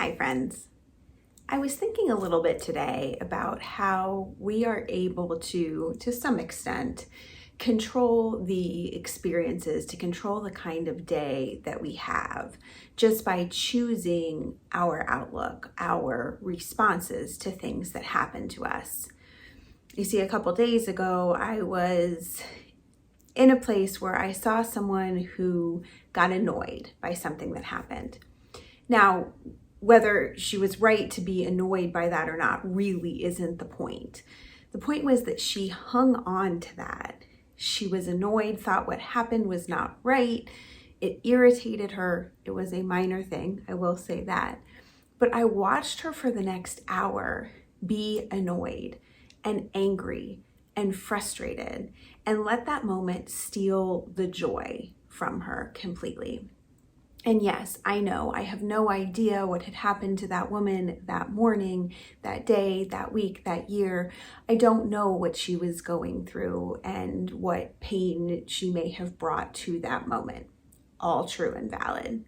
Hi friends. I was thinking a little bit today about how we are able to some extent, control the experiences, to control the kind of day that we have just by choosing our outlook, our responses to things that happen to us. You see, a couple days ago, I was in a place where I saw someone who got annoyed by something that happened. Now, whether she was right to be annoyed by that or not really isn't the point. The point was that she hung on to that. She was annoyed, thought what happened was not right. It irritated her. It was a minor thing, I will say that. But I watched her for the next hour be annoyed and angry and frustrated and let that moment steal the joy from her completely. And yes, I know I have no idea what had happened to that woman that morning, that day, that week, that year. I don't know what she was going through and what pain she may have brought to that moment. All true and valid.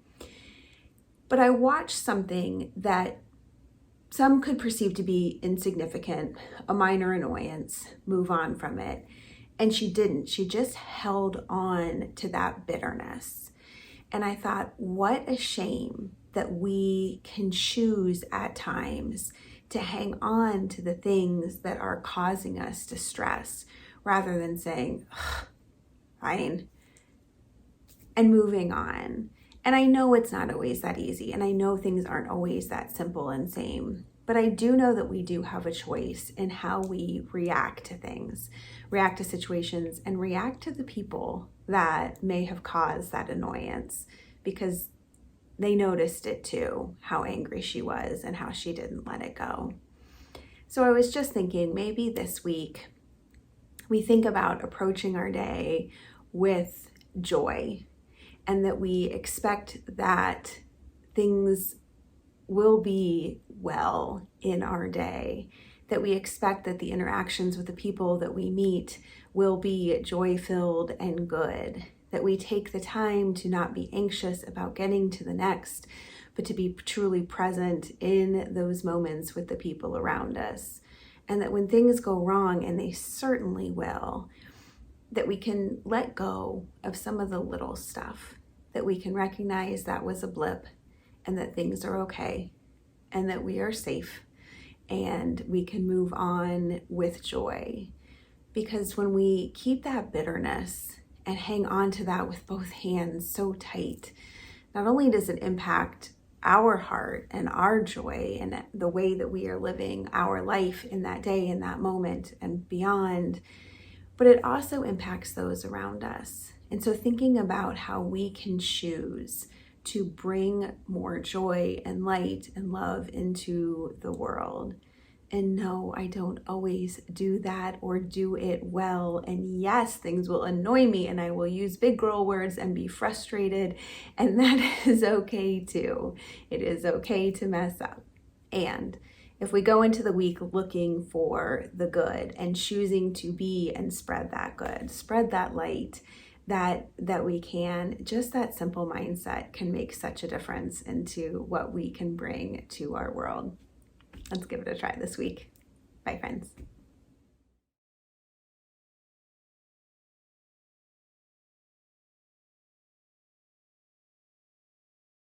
But I watched something that some could perceive to be insignificant, a minor annoyance, move on from it. And she didn't. She just held on to that bitterness. And I thought, what a shame that we can choose at times to hang on to the things that are causing us distress rather than saying, fine, and moving on. And I know it's not always that easy, and I know things aren't always that simple and same, but I do know that we do have a choice in how we react to things, react to situations, and react to the people that may have caused that annoyance because they noticed it too, how angry she was and how she didn't let it go. So I was just thinking maybe this week we think about approaching our day with joy and that we expect that things will be well in our day, that we expect that the interactions with the people that we meet will be joy-filled and good, that we take the time to not be anxious about getting to the next, but to be truly present in those moments with the people around us. And that when things go wrong, and they certainly will, that we can let go of some of the little stuff, that we can recognize that was a blip and that things are okay and that we are safe and we can move on with joy. Because when we keep that bitterness and hang on to that with both hands so tight, not only does it impact our heart and our joy and the way that we are living our life in that day, in that moment and beyond, but it also impacts those around us. And so thinking about how we can choose to bring more joy and light and love into the world. And no, I don't always do that or do it well. And yes, things will annoy me and I will use big girl words and be frustrated. And that is okay too. It is okay to mess up. And if we go into the week looking for the good and choosing to be and spread that good, spread that light, that we can, just that simple mindset can make such a difference into what we can bring to our world. Let's give it a try this week. Bye, friends.